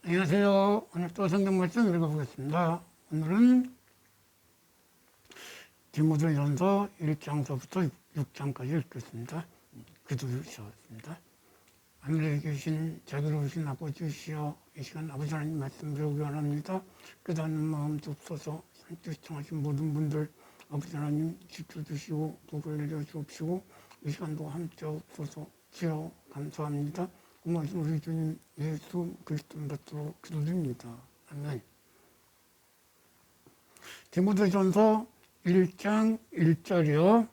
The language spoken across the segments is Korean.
안녕하세요. 오늘 또 성경 말씀 읽어보겠습니다. 오늘은 디모데전서 1장서부터 6장까지 읽겠습니다. 기도하셨습니다. 하늘에 계신 자비로우신 아버지시여, 이 시간 아버지 하나님 말씀 배우기 원합니다. 깨닫는 마음 주옵소서. 산뜻 시청하신 모든 분들 아버지 하나님 지켜주시고 복을 내려주옵시고 이 시간도 함께 없어서 주여 감사합니다. 고마우신 우리 주님 예수 그리스도 받도록 기도드립니다. 아멘. 디모데전서 1장 1절이요.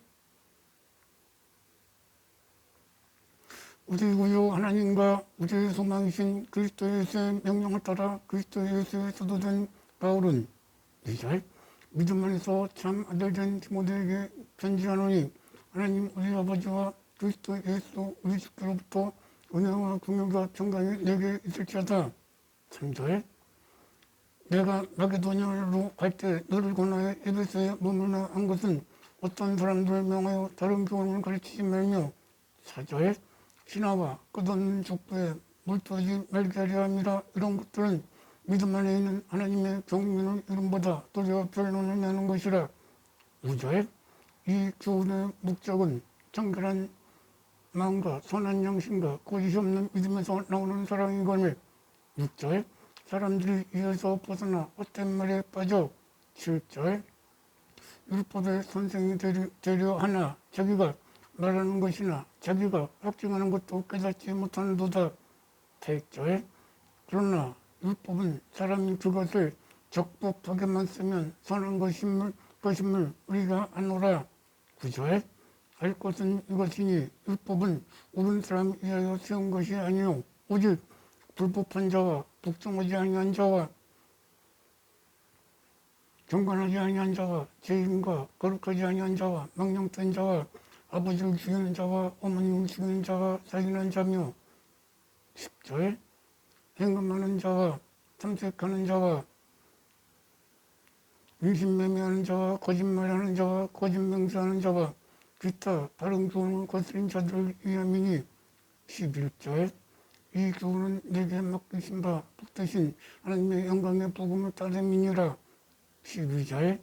우리 구주 하나님과 우리의 소망이신 그리스도 예수의 명령을 따라 그리스도 예수의 사도된 바울은 2절 믿음 안에서 참 아들된 디모데에게 편지하노니 하나님 우리 아버지와 그리스도 예수 우리 주께로부터 은혜와 긍휼과 평강이 내게 있을지어다. 3절 내가 마게도냐로 갈 때 너를 권하여 에베소에 머물러 한 것은 어떤 사람들을 명하여 다른 교훈을 가르치지 말며 4절 신하와 끝없는 족보에 물들지 말게 하려 함이라. 이런 것들은 믿음 안에 있는 하나님의 경륜을 이름보다 도리어 변론을 내는 것이라. 5절 이 교훈의 목적은 정결한 마음과 선한 양심과 거짓이 없는 믿음에서 나오는 사랑이거늘. 6절 사람들이 이에서 벗어나 헛된 말에 빠져. 7절 율법의 선생이 되려 하나 자기가 말하는 것이나 자기가 확증하는 것도 깨닫지 못하는도다. 8절 그러나 율법은 사람이 그것을 적법하게만 쓰면 선한 것임을 우리가 아노라. 9절 알 것은 이것이니 율법은 옳은 사람 위하여 세운 것이 아니요 오직 불법한 자와 복종하지 아니한 자와 경건하지 아니한 자와 죄인과 거룩하지 아니한 자와 망령된 자와 아버지를 죽이는 자와 어머님을 죽이는 자와 사귀는 자며. 10절 행음하는 자와 탐색하는 자와 인신매매하는 자와 거짓말하는 자와 거짓맹세하는 자와 기타 다른 교훈을 거스린 자들을 위함이니. 11절 이 교훈은 내게 맡기신 바 복되신 하나님의 영광의 복음을 따름이니라. 12절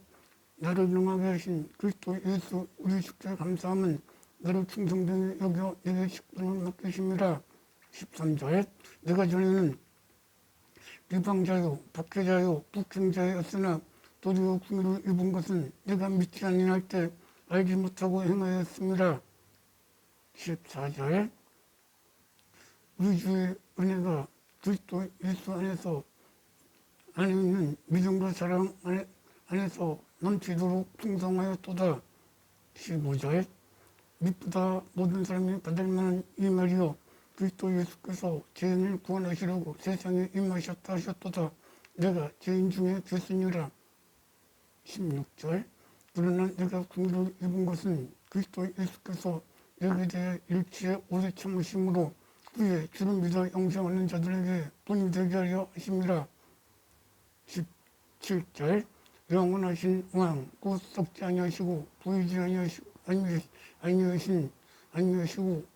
나를 능하게 하신 그리스도 예수 우리 주께 감사함은 나를 충성되게 여겨 내게 직분을 맡기심이라. 13절 내가 전에는 비방자요 박해자요 북행자였으나 도리어 궁유를 입은 것은 내가 믿지 아니할 때 알지 못하고 행하였습니다. 14절 우리 주의 은혜가 그리스도 예수 안에 있는 믿음과 사랑 안에서 넘치도록 풍성하였도다. 15절 믿보다 모든 사람이 받을 만한 이 말이요 그리스도 예수께서 죄인을 구원하시려고 세상에 임하셨다 하셨도다. 내가 죄인 중에 죄수니라. 16절 그러나 내가 긍휼을 입은 것은 그리스도 예수께서 내게 대해 일치에 오래 참으심으로 그의 주를 믿어 영생하는 자들에게 본이 되게 하려 하심이라. 17절 영원하신 왕 곧 썩지 아니하시고 보이지 아니하시고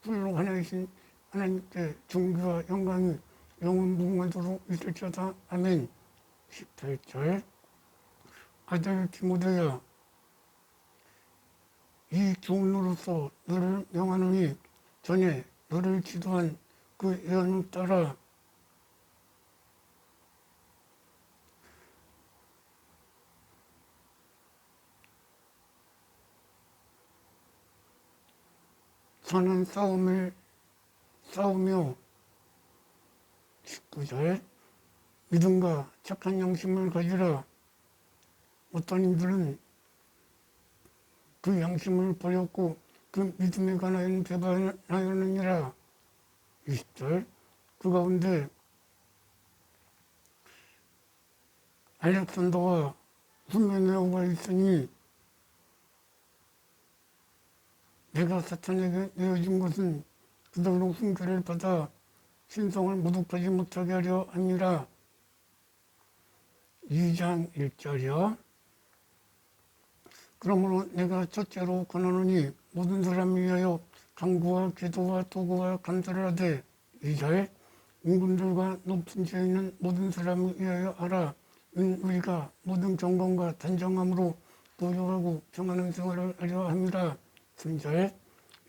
훌로 하나이신 하나님께 존귀와 영광이 영원 무궁하도록 있을지어다. 아멘. 18절 아들 디모데야 이 교훈으로서 너를 명하노니 전에 너를 지도한 그 예언을 따라 선한 싸움을 싸우며. 19절 믿음과 착한 양심을 가지라. 어떤 이들은 그 양심을 버렸고 그 믿음에 관하여는 배반하였느니라. 20절 그 가운데 알렉산더와 후메네오가 있으니 내가 사탄에게 내어준 것은 그들로 훈계를 받아 신성을 모독하지 못하게 하려 함이라. 2장 1절이요. 그러므로 내가 첫째로 권하노니 모든 사람을 위하여 간구와 기도와 도구와 감사를 하되. 2절 임금들과 높은 지에 있는 모든 사람을 위하여 하라. 이는 우리가 모든 경건과 단정함으로 도덕하고 평안한 생활을 하려 함이라. 3절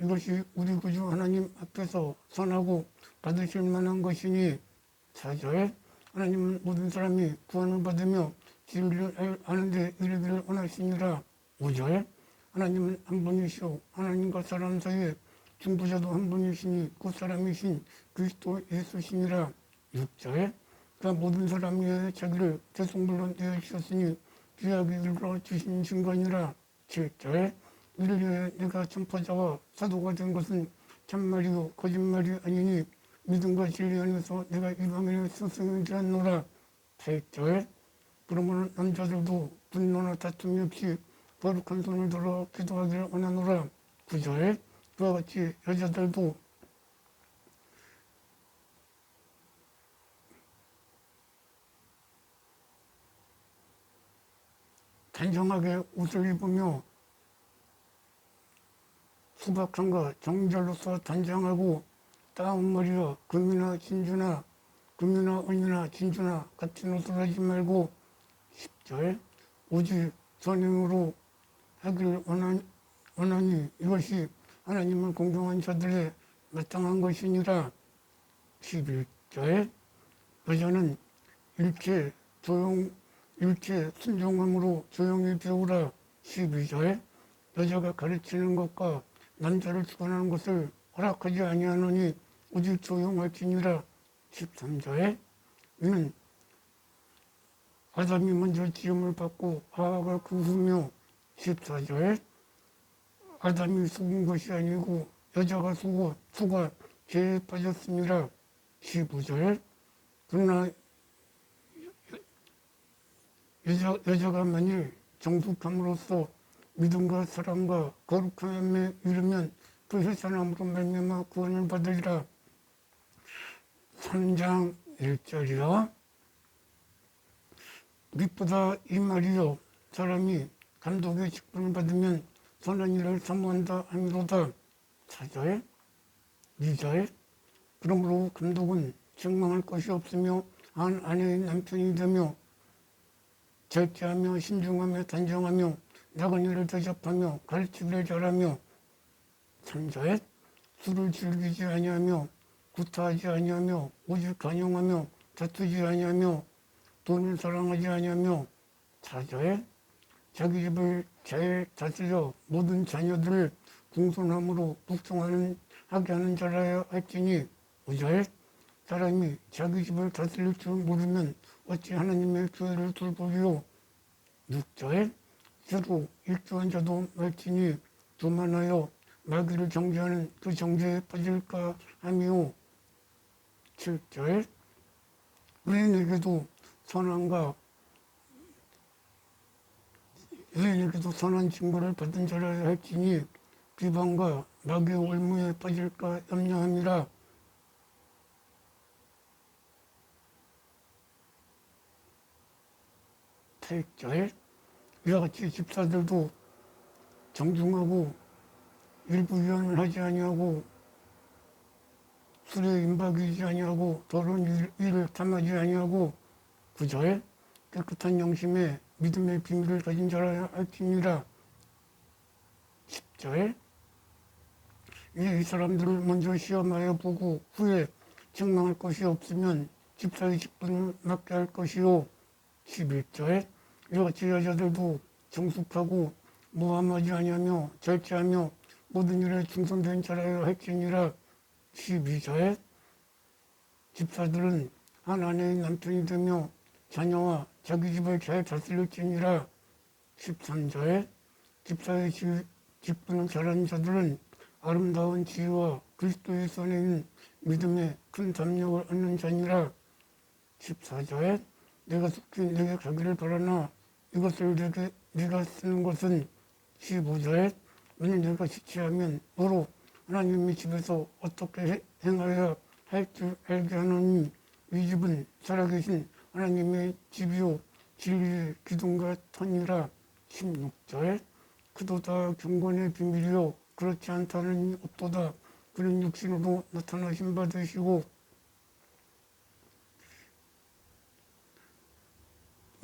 이것이 우리 구주 하나님 앞에서 선하고 받으실 만한 것이니. 4절 하나님은 모든 사람이 구원을 받으며 진리를 아는데 이르기를 원하시니라. 5절 하나님은 한 분이시오. 하나님과 사람 사이에 중보자도 한 분이시니 그 사람이신 그리스도 예수시니라. 6절 그가 모든 사람 위에 자기를 대속물로 내어주셨으니 귀하게 일러 주신 증거니라. 7절 이를 위해 내가 전파자와 사도가 된 것은 참말이요 거짓말이 아니니 믿음과 진리 안에서 내가 이방인의 스승이 되었노라. 8절 그러므로 남자들도 분노나 다툼이 없이 거룩한 손을 들어 기도하기를 원하노라. 9절 그와 같이 여자들도 단정하게 옷을 입으며 수박함과 정절로서 단정하고 다운머리와 금이나 은이나 진주나 같은 옷을 하지 말고 10절 오직 선행으로 하기를 원하니 이것이 하나님은 공경한 자들의 마땅한 것이니라. 11절 여자는 일체 순종함으로 조용히 배우라. 12절 여자가 가르치는 것과 남자를 주관하는 것을 허락하지 아니하노니 오직 조용할지니라. 13절 이는 아담이 먼저 지음을 받고 하와가 그 후며. 14절 아담이 속은 것이 아니고 여자가 속아 죄에 빠졌습니다. 15절 그러나 여자가 만일 정숙함으로써 믿음과 사랑과 거룩함에 이르면 그 해산함으로 말미암아 구원을 받으리라. 3장 1절이요 무엇보다 이 말이요 사람이 감독의 직분을 받으면 선한 일을 사모한다 하미로다. 4절 2절 그러므로 감독은 책망할 것이 없으며 한 아내의 남편이 되며 절제하며 신중하며 단정하며 나그네를 대접하며 가르치기를 잘하며. 3절 술을 즐기지 아니하며 구타하지 아니하며 오직 간용하며 다투지 아니하며 돈을 사랑하지 아니하며. 4절 자기 집을 잘 다스려 모든 자녀들을 공손함으로 복종하게 하는 자라야 할지니. 5절 사람이 자기 집을 다스릴 줄 모르면 어찌 하나님의 교회를 돌보리요. 6절 새로 일조한 자도 말지니 교만하여 마귀를 정죄하는 그 정죄에 빠질까 하미요. 7절 의인에게도 선한 징벌을 받은 자라야 할지니 비방과 마귀의 올무에 빠질까 염려함이라. 8절 이와 같이 집사들도 정중하고 일부 위헌을 하지 아니하고 술에 임박이지 아니하고 더러운 일을 탐하지 아니하고. 9절 깨끗한 영심에 믿음의 비밀을 가진 자라 할지니라. 10절 이 사람들을 먼저 시험하여 보고 후에 책망할 것이 없으면 집사의 직분을 맡게 할 것이요. 11절 이와 같이 여자들도 정숙하고 모함하지 아니하며 절제하며 모든 일에 충성된 자라야 할지니라. 12절 집사들은 한 아내의 남편이 되며 자녀와 자기 집을 잘 다스릴지니라. 13절 집사의 직분을 잘하는 자들은 아름다운 지혜와 그리스도의 손에 있는 믿음에 큰 담력을 얻는 자니라. 14절 내가 속히 내게 가기를 바라나 이것을 네가 쓰는 것은. 15절 만일 내가 지체하면 너로 하나님의 집에서 어떻게 행하여야 할 줄 알게 하노니 이 집은 살아계신 하나님의 집이요 진리의 기둥과 터니라. 16절 그도다 경건의 비밀이요 그렇지 않다는 없도다. 그는 육신으로 나타나신 바 되시고.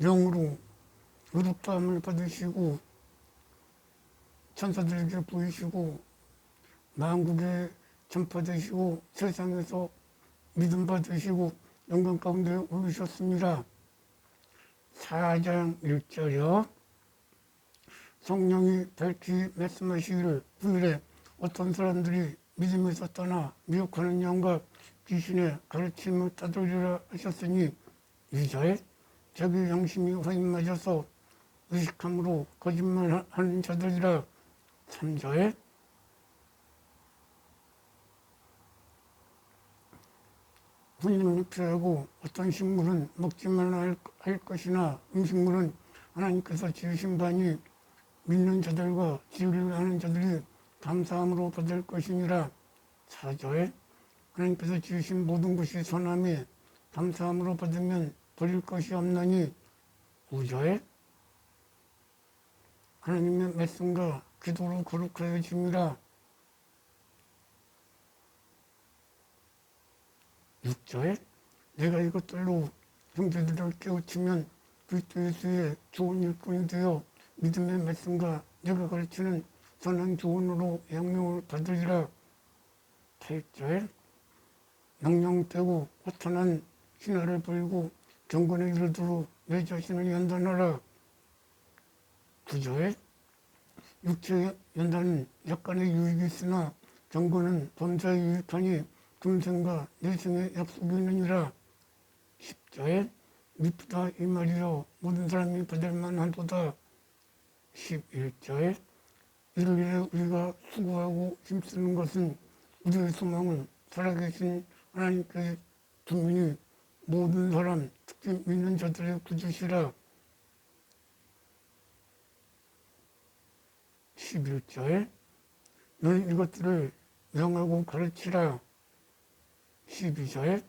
영으로 의롭다함을 받으시고 천사들에게 보이시고 만국에 전파되시고 세상에서 믿음 받으시고 영광 가운데 오르셨습니다. 4장 1절이요. 성령이 밝히 말씀하시기를 후일에 어떤 사람들이 믿음에서 떠나 미혹하는 영과 귀신의 가르침을 따르리라 하셨으니 2절 자기 양심이 허임맞아서 의식함으로 거짓말하는 자들이라. 3절 분임을 피하고 어떤 식물은 먹지만 할 것이나 음식물은 하나님께서 지으신 바니 믿는 자들과 지으려 하는 자들이 감사함으로 받을 것이니라. 4절 하나님께서 지으신 모든 것이 선함이 감사함으로 받으면 버릴 것이 없나니. 5절 하나님의 말씀과 기도로 거룩하여짐이라. 6절 내가 이것들로 형제들을 깨우치면 그리스도 예수의 좋은 일꾼이 되어 믿음의 말씀과 내가 가르치는 선한 교훈으로 양육을 받으리라. 8절 명령되고 허탄한 신화를 버리고 경건의 이르도록 내 자신을 연단하라. 9절 육체의 연단은 약간의 유익이 있으나 경건은 범사에 유익하니 금생과 내생의 약속이 있느니라. 10절 미쁘다 이 말이여 모든 사람이 받을 만하도다. 11절 이를 위해 우리가 수고하고 힘쓰는 것은 우리의 소망은 살아계신 하나님께 두민이 모든 사람 특히 믿는 자들의 구주시라. 11절 너희 이것들을 명하고 가르치라. 12절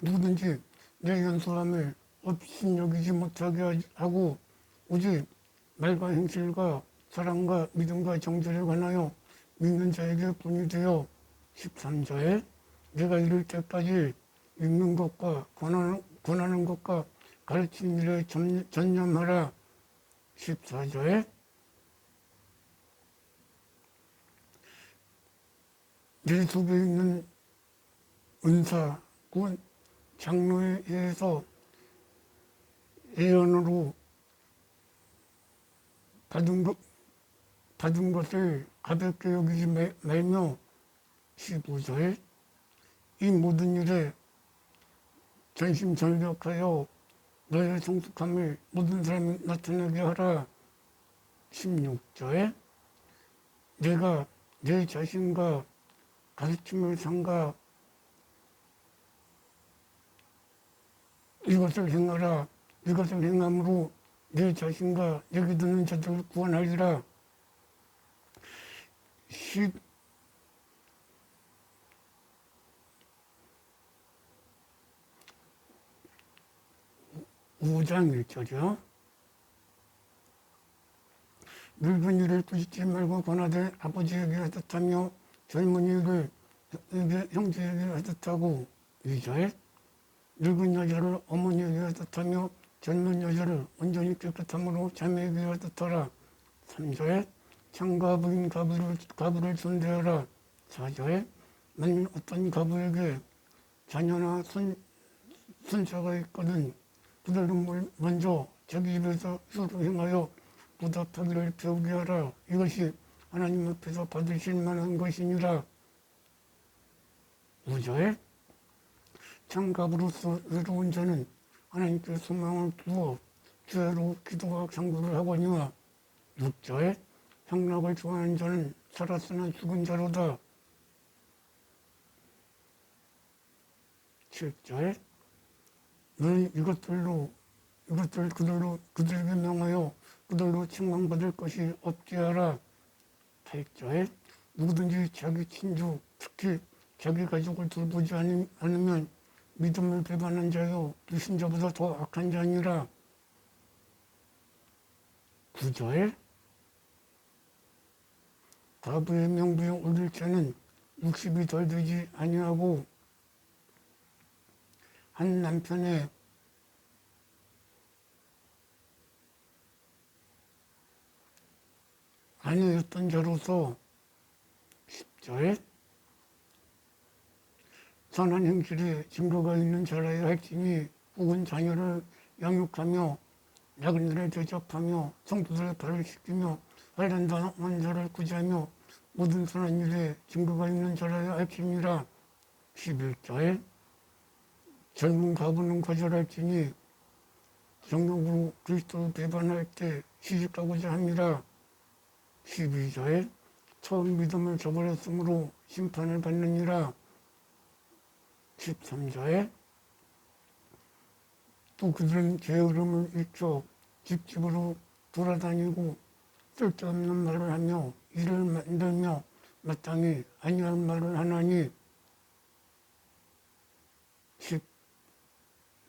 누구든지 내 연소함을 업신여기지 못하게 하고 오직 말과 행실과 사랑과 믿음과 정죄에 관하여 믿는 자에게 본이 되어. 13절 내가 이를 때까지 읽는 것과 권하는 것과 가르치는 일에 전념하라. 14절 내 속에 있는 은사, 곧 장로에 의해서 예언으로 받은 것을 가볍게 여기지 말며. 15절 이 모든 일에 전심전력하여 너의 성숙함을 모든 사람이 나타나게 하라. 16절 내가 내 자신과 가르침을 삼가 이것을 행하라. 이것을 행함으로 내 자신과 내게 듣는 자들을 구원하리라. 15장 1절이요. 늙은 이를 꾸짖지 말고 권하되 아버지에게 하듯하며 젊은이를 형제에게 하듯하고. 2절 늙은 여자를 어머니에게 하듯하며 젊은 여자를 온전히 깨끗함으로 자매에게 하듯하라. 3절 창과 부인 가부를 존대하라. 4절 만일 어떤 가부에게 자녀나 손자가 있거든 그들은 먼저 자기 입에서 수로 행하여 보답하기를 배우게 하라. 이것이 하나님 앞에서 받으실 만한 것이니라. 5절 창갑으로서 외로운 자는 하나님께 소망을 두어 주야로 기도와 간구를 하거니와. 6절 향락을 좋아하는 자는 살았으나 죽은 자로다. 7절 너희 그들에게 명하여 그들로 책망받을 것이 없게 하라. 8절 누구든지 자기 친주 특히 자기 가족을 돌보지 않으면 믿음을 배반한 자요 불신자보다 더 악한 자니라. 9절 과부의 명부에 오를 자는 60이 덜 되지 아니하고 한 남편의 자녀였던 자로서 10절 선한 행실에 증거가 있는 자라야 할지니 혹은 자녀를 양육하며 작은 일에 대접하며 성도들의 발을 씻기며 관련당한 자를 구제하며 모든 선한 일에 증거가 있는 자라야 할지니라. 11절 젊은 가부는 거절할지니 정욕으로 그리스도를 배반할 때 시집가고자 합니다. 12절 처음 믿음을 저버렸으므로 심판을 받느니라. 13절 또 그들은 게으름을 일으켜 집집으로 돌아다니고 쓸데없는 말을 하며 일을 만들며 마땅히 아니할 말을 하나니.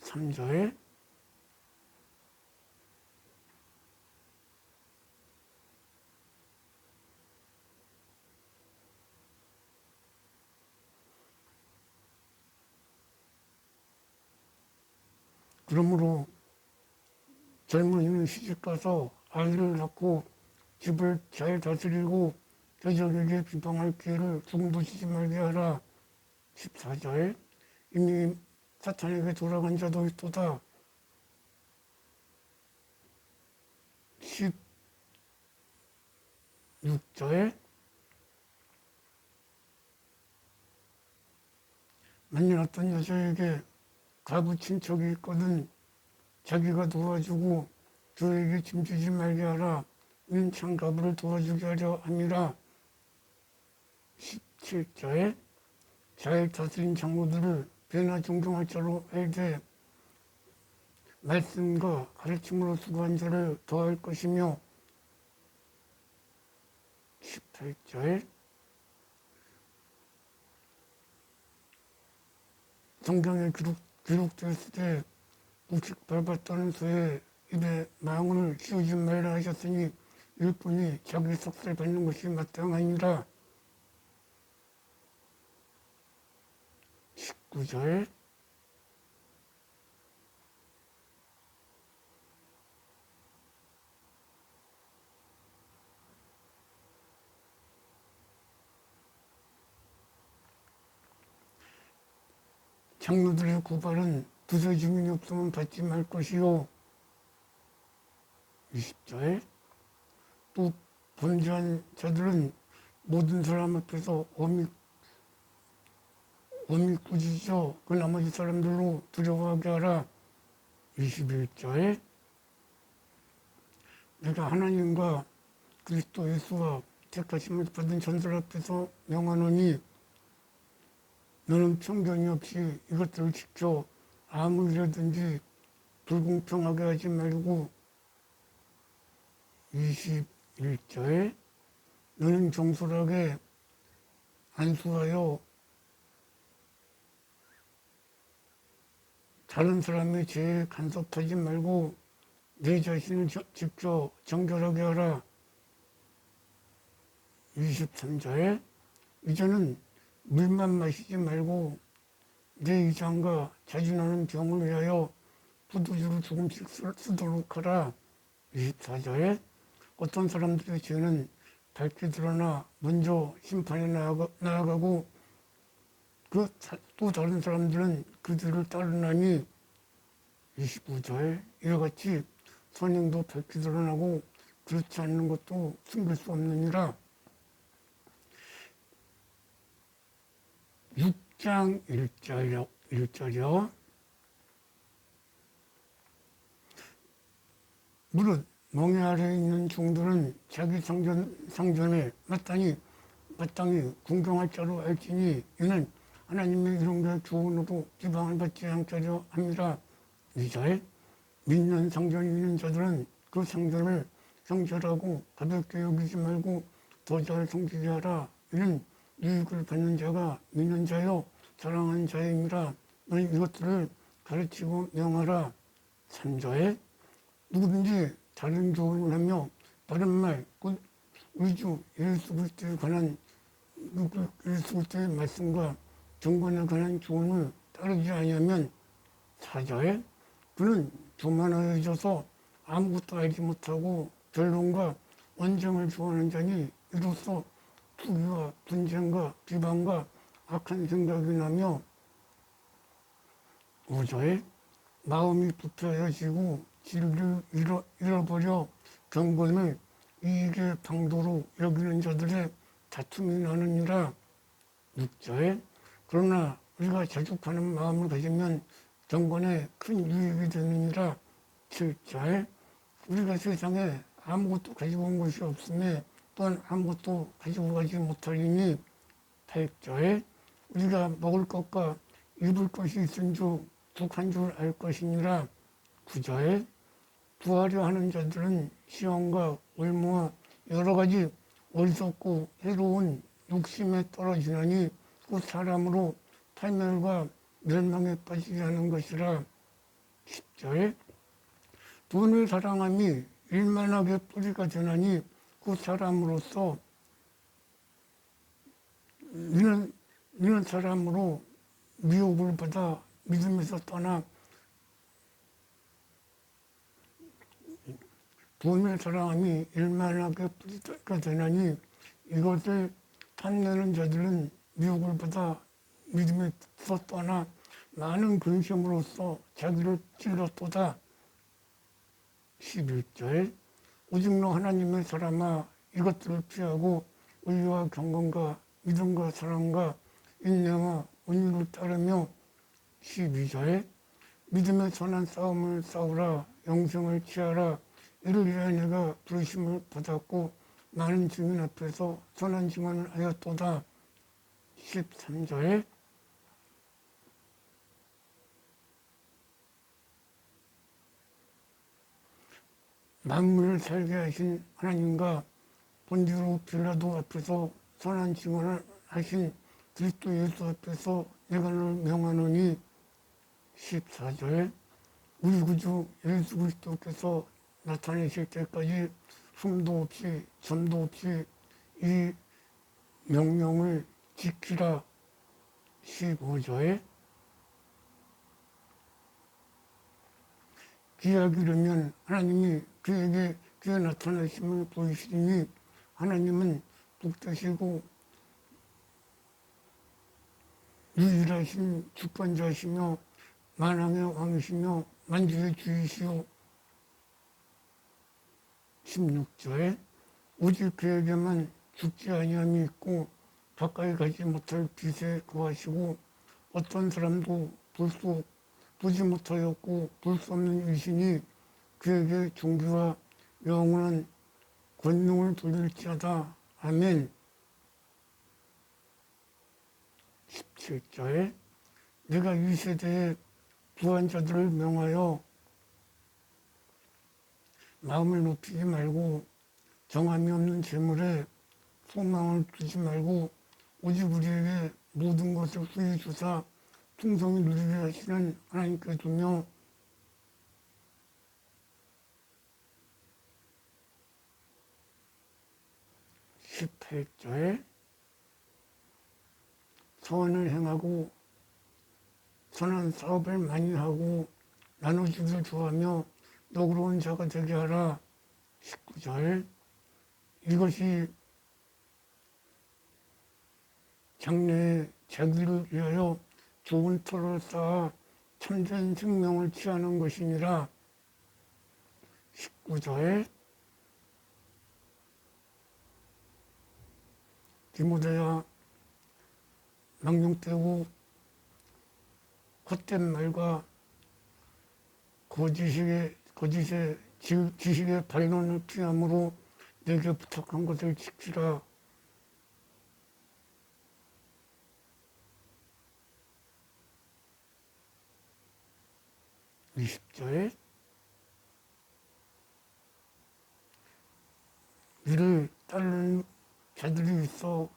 13절 그러므로 젊은이는 시집가서 아이를 낳고 집을 잘 다스리고 저적에게 비방할 기회를 조금도 주지 말게 하라. 14절 이미 사탄에게 돌아간 자도 있도다. 16절 만일 어떤 여자에게 가부 친척이 있거든 자기가 도와주고 저에게 짐주지 말게 하라. 이는 참 가부를 도와주게 하려 함이라. 17절에 잘 다스린 장로들을 배나 존경할 자로 알되 말씀과 가르침으로 수고한 자를 더할 것이며. 18절 성경에 기록되었을 때 우식 밟았다는 소에 입에 망을 씌우지 말라 하셨으니 일꾼이 자기 삭살 받는 것이 마땅하니라. 19절 장로들의 고발은 두세 증인이 없으면 받지 말 것이요. 20절 또 범죄한 자들은 모든 사람 앞에서 엄히 꾸짖어 그 나머지 사람들로 두려워하게 하라. 21절 내가 하나님과 그리스도 예수와 택하심을 받은 전설 앞에서 명하노니 너는 편견이 없이 이것들을 지켜 아무 일이든지 불공평하게 하지 말고. 21절 너는 정솔하게 안수하여 다른 사람의 죄에 간섭하지 말고 내 자신을 지켜 정결하게 하라. 23절 이제는 물만 마시지 말고 내 이장과 자진하는 병을 위하여 포도주를 조금씩 쓰도록 하라. 24절에 어떤 사람들의 죄는 밝게 드러나 먼저 심판에 나아가고 또 다른 사람들은 그들을 따르나니. 25절 이와 같이 선행도 밝게 드러나고 그렇지 않는 것도 숨길 수 없느니라. 6장 1절이요. 무릇 멍에 아래에 있는 종들은 자기 상전에 마땅히 궁경할 자로 알지니 이는 하나님의 이름과 교훈으로 비방을 받지 않게 하려 함이라. 2절 믿는 상전이 있는 자들은 그 상전을 성실하고 가볍게 여기지 말고 더 잘 섬기게 하라. 이는 유익을 받는 자가 믿는 자요 사랑하는 자임이라. 너희 이것들을 가르치고 명하라. 3절에 누구든지 다른 교훈을 하며 다른 말, 곧 우리 주 예수 그리스도에 관한 예수 그리스도의 말씀과 정권에 관한 교훈을 따르지 아니하면 4절에 그는 교만하여져서 아무것도 알지 못하고 변론과 언쟁을 좋아하는 자니 이로써 투기와 분쟁과 비방과 악한 생각이 나며 5절에 마음이 부패해지고 진리를 잃어버려 경건을 이익의 방도로 여기는 자들의 다툼이 나느니라. 6절에 그러나 우리가 자족하는 마음을 가지면 경건에 큰 유익이 되느니라. 7절에 우리가 세상에 아무것도 가지고 온 것이 없으며 또한 아무것도 가지고 가지 못하리니. 8절에 우리가 먹을 것과 입을 것이 있은 줄 북한 줄 알 것이니라. 9절에 구하려 하는 자들은 시험과 올무와 여러 가지 어리석고 해로운 욕심에 떨어지나니 그 사람으로 파멸과 멸망에 빠지게 하는 것이라. 10절에 돈을 사랑함이 일만하게 뿌리가 되나니 그 사람으로서 이는 사람으로 미혹을 받아 믿음에서 떠나 돈을 사랑함이 일만하게 뿌리가 되나니 이것을 탐내는 자들은 미혹을 받아 믿음에서 떠나 많은 근심으로써 자기를 찔렀도다. 11절 오직 너 하나님의 사람아 이것들을 피하고 의와 경건과 믿음과 사랑과 인내와 온유를 따르며. 12절에 믿음의 선한 싸움을 싸우라 영생을 취하라 이를 위하여 내가 부르심을 받았고 많은 증인 앞에서 선한 증언을 하였도다. 13절에 만물을 살게 하신 하나님과 본디로 빌라도 앞에서 선한 증언을 하신 그리스도 예수 앞에서 내가 너를 명하노니. 14절에 우리 구주 예수 그리스도께서 나타내실 때까지 흠도 없이 점도 없이 이 명령을 지키라. 15절에 기약이 이르면 하나님이 그에게 그의 나타나심을 보이시니 하나님은 복되시고 유일하신 주권자시며 만왕의 왕이시며 만주의 주이시오. 16절에 오직 그에게만 죽지 아니함이 있고 가까이 가지 못할 빛에 거하시고 어떤 사람도 보지 못하였고 볼 수 없는 이시니 그에게 존귀와 영원한 권능을 돌릴지어다. 아멘. 17절에 내가 이 세대의 부한 자들을 명하여 마음을 높이지 말고 정함이 없는 재물에 소망을 두지 말고 오직 우리에게 모든 것을 후히 주사 풍성히 누리게 하시는 하나님께 두며. 18절에 선을 행하고 선한 사업을 많이 하고 나눠주기를 좋아하며 너그러운 자가 되게 하라. 19절 이것이 장래에 자기를 위하여 좋은 터를 쌓아 참된 생명을 취하는 것이니라. 19절에 디모데야 망령되고 헛된 말과 거짓의 지식의 반론을 피함으로 내게 부탁한 것을 지키라. 20절에 이를 따르는 자들이 있어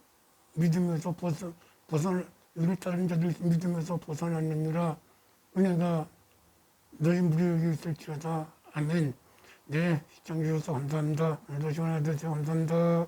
믿음에서 이를 따르는 자들이 믿음에서 벗어났느니라. 은혜가 너희 무리에게 있을지어다. 아멘. 네, 시청해주셔서 감사합니다. 오늘도 시원하게 되세요. 감사합니다.